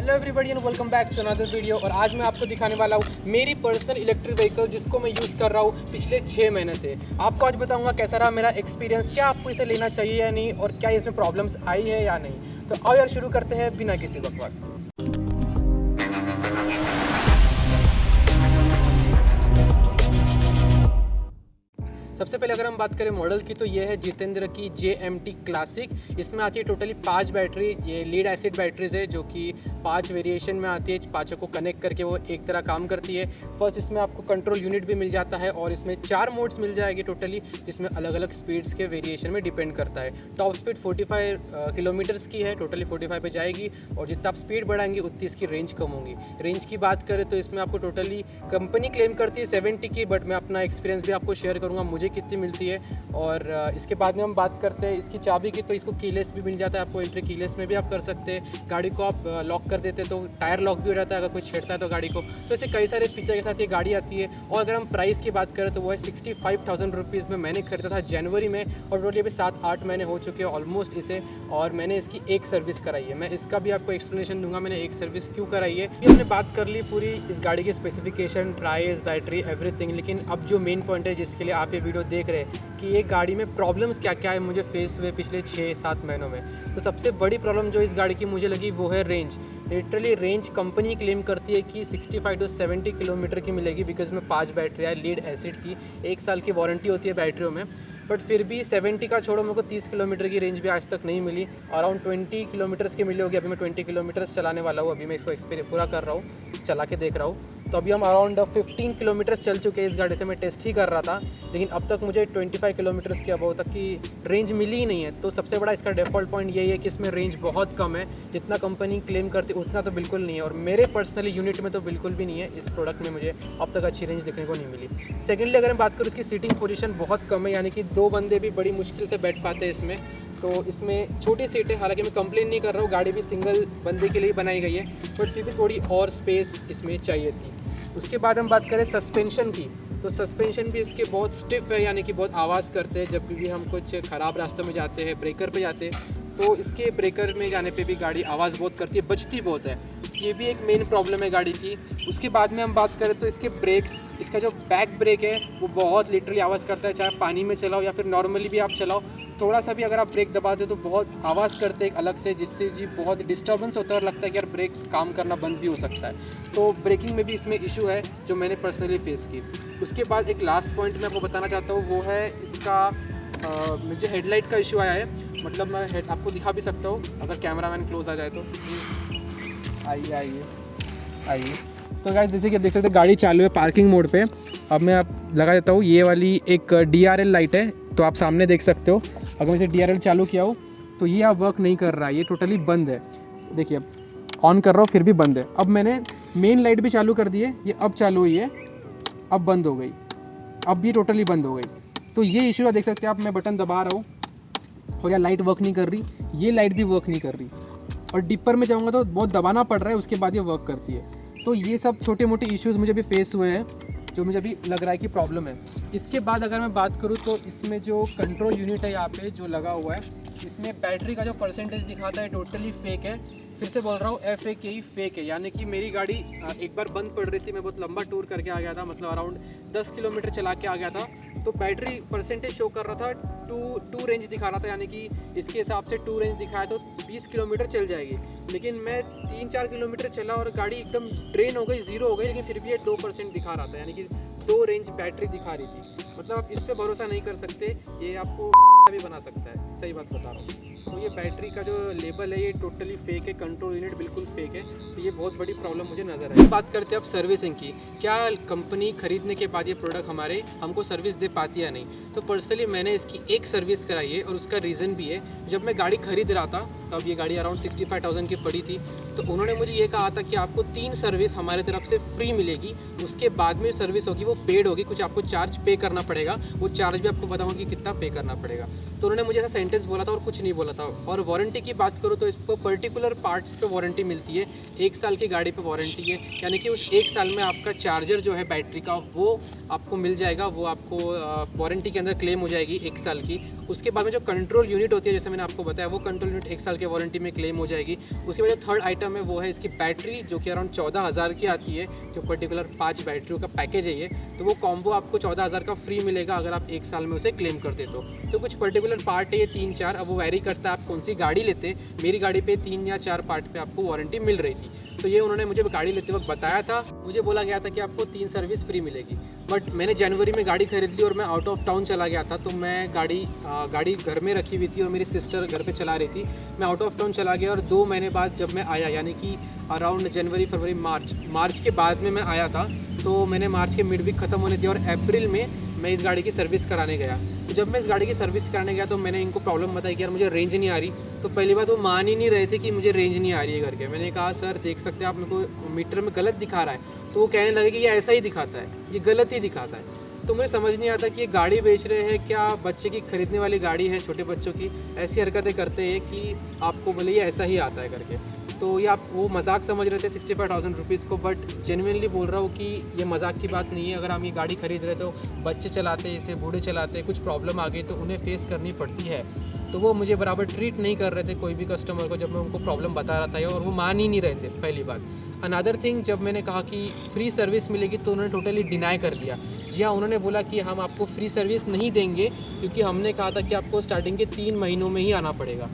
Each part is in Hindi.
Hello everybody and welcome back to another video. और आज मैं आपको दिखाने वाला हूँ मेरी पर्सनल इलेक्ट्रिक व्हीकल जिसको मैं यूज़ कर रहा हूँ पिछले 6 महीने से। आपको आज बताऊँगा कैसा रहा मेरा एक्सपीरियंस, क्या आपको इसे लेना चाहिए या नहीं, और क्या इसमें प्रॉब्लम्स आई है या नहीं। तो आओ यार शुरू करते हैं बिना किसी बकवास के। सबसे पहले अगर हम बात करें मॉडल की तो ये है जितेंद्र की JMT क्लासिक। इसमें आती है टोटली 5 बैटरी, ये लीड एसिड बैटरीज है जो कि 5 वेरिएशन में आती है। पाँचों को कनेक्ट करके वो एक तरह काम करती है। फर्स्ट इसमें आपको कंट्रोल यूनिट भी मिल जाता है और इसमें 4 मोड्स मिल जाएगी टोटली, जिसमें अलग अलग स्पीड्स के वेरिएशन में डिपेंड करता है। टॉप स्पीड 45 किलोमीटर्स की है, टोटली 45 पे जाएगी, और जितना आप स्पीड बढ़ाएंगे उतनी इसकी रेंज कम होगी। रेंज की बात करें तो इसमें आपको टोटली कंपनी क्लेम करती है 70 की, बट मैं अपना एक्सपीरियंस भी आपको शेयर करूँगा मुझे कितनी मिलती है। और इसके बाद में हम बात करते हैं इसकी चाबी की, तो इसको कीलेस भी मिल जाता है आपको। एंट्री कीलेस में भी आप कर सकते हैं। गाड़ी को आप लॉक कर देते तो टायर लॉक भी हो जाता है अगर कोई छेड़ता है तो गाड़ी को। तो ऐसे कई सारे फीचर के साथ ये गाड़ी आती है। और अगर हम प्राइस की बात करें तो वो है 65,000 रुपीज़ में मैंने खरीदा था जनवरी में, और टोटली अभी 7-8 महीने हो चुके हैं ऑलमोस्ट इसे। और मैंने इसकी एक सर्विस कराई है। मैं इसका भी आपको एक्सप्लेनेशन दूंगा मैंने एक सर्विस क्यों कराई है। ये हमने बात कर ली पूरी इस गाड़ी की स्पेसिफिकेशन, प्राइस, बैटरी, एवरीथिंग। लेकिन अब जो मेन पॉइंट है जिसके लिए आप ये वीडियो देख रहे हैं कि ये गाड़ी में प्रॉब्लम्स क्या क्या है मुझे फेस हुए पिछले 6-7 महीनों में। तो सबसे बड़ी प्रॉब्लम जो इस गाड़ी की मुझे लगी वो है range. Literally range company claim करती है कि 65 to 70 किलोमीटर की मिलेगी, बिकॉज में 5 बैटरी है लीड एसिड की, 1 साल की वारंटी होती है बैटरियों में। बट फिर भी 70 का छोड़ो, मेरे को 30 किलोमीटर की रेंज भी आज तक नहीं मिली। अराउंड 20 किलोमीटर्स की मिली होगी। अभी मैं 20 किलोमीटर्स चलाने वाला हूँ, अभी मैं इसको एक्सपीरियंस पूरा कर रहा हूँ, चला के देख रहा हूँ। तो अभी हम अराउंड 15 किलोमीटर्स चल चुके हैं इस गाड़ी से। मैं टेस्ट ही कर रहा था, लेकिन अब तक मुझे 25 किलोमीटर्स के अबव तक की रेंज मिली ही नहीं है। तो सबसे बड़ा इसका डिफ़ॉल्ट पॉइंट यही है कि इसमें रेंज बहुत कम है। जितना कंपनी क्लेम करती उतना तो बिल्कुल नहीं है, और मेरे पर्सनली यूनिट में तो बिल्कुल भी नहीं है। इस प्रोडक्ट में मुझे अब तक अच्छी रेंज देखने को नहीं मिली। सेकेंडली अगर मैं बात करूँ इसकी सीटिंग पोजीशन बहुत कम है, यानी कि 2 बंदे भी बड़ी मुश्किल से बैठ पाते हैं इसमें। तो इसमें छोटी सीट है, हालांकि मैं कंप्लेन नहीं कर रहा हूँ, गाड़ी भी सिंगल बंदे के लिए बनाई गई है, बट फिर भी थोड़ी और स्पेस इसमें चाहिए थी। उसके बाद हम बात करें सस्पेंशन की, तो सस्पेंशन भी इसके बहुत स्टिफ है, यानी कि बहुत आवाज़ करते हैं जब भी हम कुछ ख़राब रास्ते में जाते हैं, ब्रेकर पे जाते हैं, तो इसके ब्रेकर में जाने पे भी गाड़ी आवाज़ बहुत करती है, बजती बहुत है। ये भी एक मेन प्रॉब्लम है गाड़ी की। उसके बाद में हम बात करें तो इसके ब्रेक्स, इसका जो बैक ब्रेक है वो बहुत लिटरली आवाज़ करता है, चाहे पानी में चलाओ या फिर नॉर्मली भी आप चलाओ। थोड़ा सा भी अगर आप ब्रेक दबाते हो तो बहुत आवाज़ करते हैं एक अलग से, जिससे जी बहुत डिस्टर्बेंस होता है और लगता है कि यार ब्रेक काम करना बंद भी हो सकता है। तो ब्रेकिंग में भी इसमें इशू है जो मैंने पर्सनली फेस की। उसके बाद एक लास्ट पॉइंट मैं आपको बताना चाहता हूँ, वो है इसका मुझे हेडलाइट का इशू आया है। मतलब मैं आपको दिखा भी सकता हूँ अगर कैमरामैन क्लोज आ जाए तो। प्लीज़ आइए। तो गाइस जैसे कि आप देख सकते हैं गाड़ी चालू है पार्किंग मोड पे। अब मैं आप लगा देता हूँ, ये वाली एक DRL लाइट है, तो आप सामने देख सकते हो। अगर मैं इसे DRL चालू किया हो तो ये अब वर्क नहीं कर रहा है, ये टोटली बंद है। देखिए अब ऑन कर रहा हूँ फिर भी बंद है। अब मैंने मेन लाइट भी चालू कर दी है, ये अब चालू हुई है, अब बंद हो गई, अब ये टोटली बंद हो गई। तो ये इशू देख सकते हैं आप, मैं बटन दबा रहा हूँ और यह लाइट वर्क नहीं कर रही, ये लाइट भी वर्क नहीं कर रही, और डिपर में जाऊँगा तो बहुत दबाना पड़ रहा है, उसके बाद ये वर्क करती है। तो ये सब छोटे मोटे इश्यूज़ मुझे भी फेस हुए हैं जो मुझे अभी लग रहा है कि प्रॉब्लम है। इसके बाद अगर मैं बात करूँ तो इसमें जो कंट्रोल यूनिट है यहाँ पे जो लगा हुआ है, इसमें बैटरी का जो परसेंटेज दिखाता है टोटली फेक है। फिर से बोल रहा हूँ, FAKE फेक है। यानी कि मेरी गाड़ी एक बार बंद पड़ रही थी, मैं बहुत लंबा टूर करके आ गया था, मतलब अराउंड 10 किलोमीटर चला के आ गया था, तो बैटरी परसेंटेज शो कर रहा था 2 रेंज दिखा रहा था, यानी कि इसके हिसाब से 2 रेंज दिखाया तो 20 किलोमीटर चल जाएगी। लेकिन मैं 3-4 किलोमीटर चला और गाड़ी एकदम ड्रेन हो गई, 0 हो गई, लेकिन फिर भी ये 2% दिखा रहा था, यानी कि 2 रेंज बैटरी दिखा रही थी। मतलब आप इस पर भरोसा नहीं कर सकते, ये आपको भी बना सकता है, सही बात बता रहा हूँ। तो ये बैटरी का जो लेबल है ये टोटली फेक है, कंट्रोल यूनिट बिल्कुल फेक है। तो ये बहुत बड़ी प्रॉब्लम मुझे नज़र आई। बात करते हैं अब सर्विसिंग की, क्या कंपनी खरीदने के बाद ये प्रोडक्ट हमको सर्विस दे पाती है नहीं। तो पर्सनली मैंने इसकी एक सर्विस कराई है, और उसका रीज़न भी है, जब मैं गाड़ी खरीद रहा था तब ये गाड़ी अराउंड 65,000 की पड़ी थी, तो उन्होंने मुझे ये कहा था कि आपको 3 सर्विस हमारे तरफ से फ्री मिलेगी, उसके बाद में सर्विस होगी वो पेड होगी, कुछ आपको चार्ज पे करना पड़ेगा। वो चार्ज भी आपको बताऊंगा कि कितना पे करना पड़ेगा। तो उन्होंने मुझे ऐसा सेंटेंस बोला था और कुछ नहीं बोला था। और वारंटी की बात करूँ तो इसको पर्टिकुलर पार्ट्स पे वारंटी मिलती है, 1 साल की गाड़ी पे वारंटी है, यानी कि उस 1 साल में आपका चार्जर जो है बैटरी का वो आपको मिल जाएगा, वो आपको वारंटी के अंदर क्लेम हो जाएगी 1 साल की। उसके बाद में जो कंट्रोल यूनिट होती है, जैसे मैंने आपको बताया, वो कंट्रोल यूनिट 1 साल साल की वारंटी में क्लेम हो जाएगी। उसके बाद जो थर्ड आइटम है वो है इसकी बैटरी, जो कि अराउंड 14,000 की आती है। जो पर्टिकुलर 5 बैटरियों का पैकेज है ये, तो वो कॉम्बो आपको 14,000 का फ्री मिलेगा अगर आप 1 साल में उसे क्लेम करते तो कुछ पर्टिकुलर पार्ट है ये 3-4, अब वो वेरी करता है आप कौन सी गाड़ी लेते। मेरी गाड़ी पे 3 या 4 पार्ट पे आपको वारंटी मिल रही थी, तो ये उन्होंने मुझे गाड़ी लेते वक्त बताया था। मुझे बोला गया था कि आपको 3 सर्विस फ्री मिलेगी, बट मैंने जनवरी में गाड़ी खरीद ली और मैं आउट ऑफ टाउन चला गया था, तो मैं गाड़ी घर में रखी हुई थी और मेरी सिस्टर घर पे चला रही थी। मैं आउट ऑफ टाउन चला गया और 2 महीने बाद जब मैं आया, यानी कि अराउंड जनवरी, फरवरी, मार्च के बाद में मैं आया था, तो मैंने मार्च के मिड वीक ख़त्म होने दिया और अप्रैल में मैं इस गाड़ी की सर्विस कराने गया। तो जब मैं इस गाड़ी की सर्विस कराने गया तो मैंने इनको प्रॉब्लम बताई कि यार मुझे रेंज नहीं आ रही। तो पहली बात वो मान ही नहीं रहे थे कि मुझे रेंज नहीं आ रही है करके। मैंने कहा सर देख सकते हैं आप, मेरे को मीटर में गलत दिखा रहा है। तो वो कहने लगे कि ये ऐसा ही दिखाता है, ये गलत ही दिखाता है। तो मुझे समझ नहीं आता कि ये गाड़ी बेच रहे हैं क्या, बच्चे की खरीदने वाली गाड़ी है, छोटे बच्चों की। ऐसी हरकतें करते हैं कि आपको बोले ये ऐसा ही आता है करके। तो ये आप वो मजाक समझ रहे थे 65,000 रुपीज़ को, बट जेन्युइनली बोल रहा हूँ कि ये मजाक की बात नहीं है। अगर हम ये गाड़ी खरीद रहे तो बच्चे चलाते, इसे बूढ़े चलाते, कुछ प्रॉब्लम आ गई तो उन्हें फेस करनी पड़ती है। तो वो मुझे बराबर ट्रीट नहीं कर रहे थे कोई भी कस्टमर को, जब मैं उनको प्रॉब्लम बता रहा था, और वो मान ही नहीं रहे थे पहली बात। अनदर थिंग, जब मैंने कहा कि फ्री सर्विस मिलेगी तो उन्होंने टोटली डिनाई कर दिया। जी हाँ, उन्होंने बोला कि हम आपको फ्री सर्विस नहीं देंगे क्योंकि हमने कहा था कि आपको स्टार्टिंग के 3 महीनों में ही आना पड़ेगा।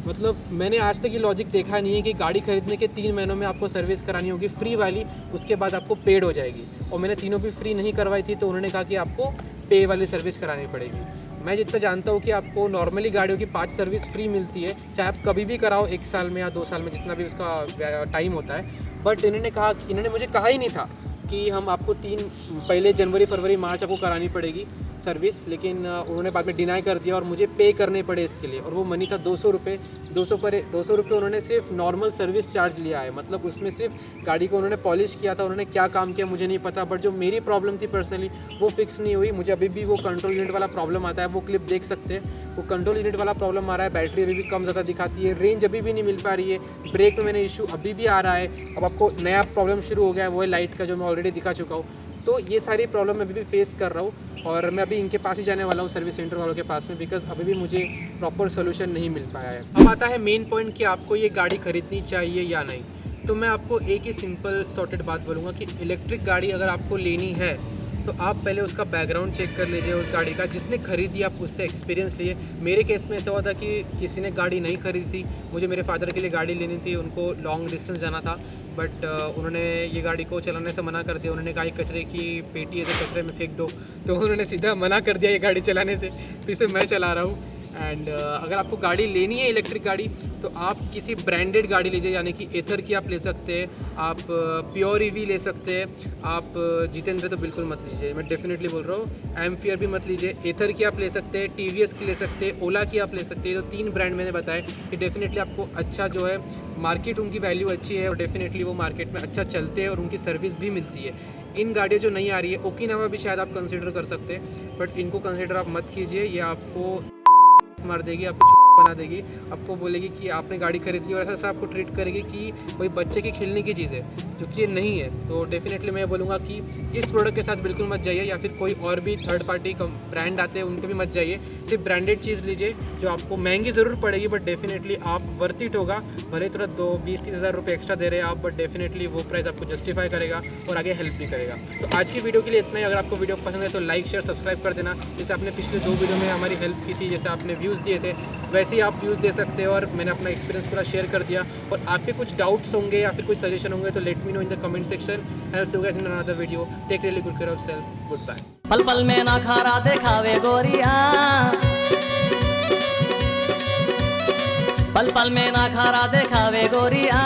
मतलब मैंने आज तक ये लॉजिक देखा नहीं है कि गाड़ी खरीदने के 3 महीनों में आपको सर्विस करानी होगी फ्री वाली, उसके बाद आपको पेड हो जाएगी। और मैंने तीनों भी फ्री नहीं करवाई थी, तो उन्होंने कहा कि आपको पे वाली सर्विस करानी पड़ेगी। मैं जितना जानता हूँ कि आपको नॉर्मली गाड़ियों की 5 सर्विस फ्री मिलती है, चाहे आप कभी भी कराओ, 1 साल में या 2 साल में, जितना भी उसका टाइम होता है। बट इन्होंने मुझे कहा ही नहीं था कि हम आपको पहले जनवरी, फरवरी, मार्च आपको करानी पड़ेगी सर्विस, लेकिन उन्होंने बाद में डिनाई कर दिया और मुझे पे करने पड़े इसके लिए। और वो मनी था 200 रुपये। 200 रुपये उन्होंने सिर्फ नॉर्मल सर्विस चार्ज लिया है। मतलब उसमें सिर्फ गाड़ी को उन्होंने पॉलिश किया था, उन्होंने क्या काम किया मुझे नहीं पता, बट जो मेरी प्रॉब्लम थी पर्सनली वो फिक्स नहीं हुई। मुझे अभी भी वो कंट्रोल यूनिट वाला प्रॉब्लम आता है, वो क्लिप देख सकते हैं, वो कंट्रोल यूनिट वाला प्रॉब्लम आ रहा है। बैटरी अभी भी कम ज़्यादा दिखाती है, रेंज अभी भी नहीं मिल पा रही है, ब्रेक में मैंने इशू अभी भी आ रहा है। अब आपको नया प्रॉब्लम शुरू हो गया है, वो है लाइट का, जो मैं ऑलरेडी दिखा चुका हूँ। तो ये सारी प्रॉब्लम मैं अभी भी फेस कर रहा हूँ और मैं अभी इनके पास ही जाने वाला हूँ, सर्विस सेंटर वालों के पास में, बिकॉज अभी भी मुझे प्रॉपर सोल्यूशन नहीं मिल पाया है। अब आता है मेन पॉइंट कि आपको ये गाड़ी खरीदनी चाहिए या नहीं। तो मैं आपको एक ही सिंपल सॉर्टेड बात बोलूँगा कि इलेक्ट्रिक गाड़ी अगर आपको लेनी है तो आप पहले उसका बैकग्राउंड चेक कर लीजिए उस गाड़ी का, जिसने खरीदी आप उससे एक्सपीरियंस लिए। मेरे केस में ऐसा हुआ था कि किसी ने गाड़ी नहीं खरीदी थी, मुझे मेरे फादर के लिए गाड़ी लेनी थी, उनको लॉन्ग डिस्टेंस जाना था, बट उन्होंने ये गाड़ी को चलाने से मना कर दिया। उन्होंने कहा कचरे की पेटी है तो कचरे में फेंक दो, तो उन्होंने सीधा मना कर दिया ये गाड़ी चलाने से। तो इसे मैं चला रहा हूँ। एंड अगर आपको गाड़ी लेनी है इलेक्ट्रिक गाड़ी तो आप किसी ब्रांडेड गाड़ी लीजिए, यानी कि एथर की आप ले सकते हैं, आप प्योर ईवी ले सकते हैं, आप जितेंद्र तो बिल्कुल मत लीजिए, मैं डेफिनेटली बोल रहा हूँ। एम्फियर भी मत लीजिए, एथर की आप ले सकते हैं, टीवीएस की ले सकते हैं, ओला की आप ले सकते हैं। तो 3 ब्रांड मैंने बताए कि डेफिनेटली आपको अच्छा जो है मार्केट, उनकी वैल्यू अच्छी है और डेफिनेटली वो मार्केट में अच्छा चलते हैं और उनकी सर्विस भी मिलती है। इन गाड़ियाँ जो नहीं आ रही है, ओकिनावा भी शायद आप कंसिडर कर सकते हैं, बट इनको कंसिडर आप मत कीजिए। ये आपको मार देगी, आपको बना देगी, आपको बोलेगी कि आपने गाड़ी खरीद ली और ऐसा आपको ट्रीट करेगी कि कोई बच्चे की खेलने की चीज़ है, जो कि ये नहीं है। तो डेफिनेटली मैं बोलूँगा कि इस प्रोडक्ट के साथ बिल्कुल मत जाइए, या फिर कोई और भी थर्ड पार्टी ब्रांड आते हैं उनके भी मत जाइए। सिर्फ ब्रांडेड चीज़ लीजिए जो आपको महंगी ज़रूर पड़ेगी, बट डेफिनेटली आप वर्थ इट होगा। भले थोड़ा 20-30 हज़ार रुपये एक्स्ट्रा दे रहे हैं आप, बट डेफिनेटली वो प्राइस आपको जस्टिफाई करेगा और आगे हेल्प भी करेगा। तो आज की वीडियो के लिए इतना ही। अगर आपको वीडियो पसंद है तो लाइक, शेयर, सब्सक्राइब कर देना। जैसे आपने पिछले 2 वीडियो में हमारी हेल्प की थी, जैसे आपने व्यूज़ दिए थे, वैसे ही आप व्यूज़ दे सकते हैं। और मैंने अपना एक्सपीरियंस पूरा शेयर कर दिया। और आपके कुछ डाउट्स होंगे या फिर कोई सजेशन होंगे तो let me know in the comment section. Help you guys in another video. Take really good care of self. Good bye. पल पल में ना खारा देखावे गोरिया, पल पल में ना खारा देखावे गोरिया,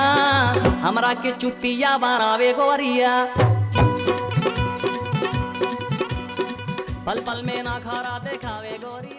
हमरा के चुतिया बनावे गोरिया। पल पल में ना खारा देखावे गोरिया।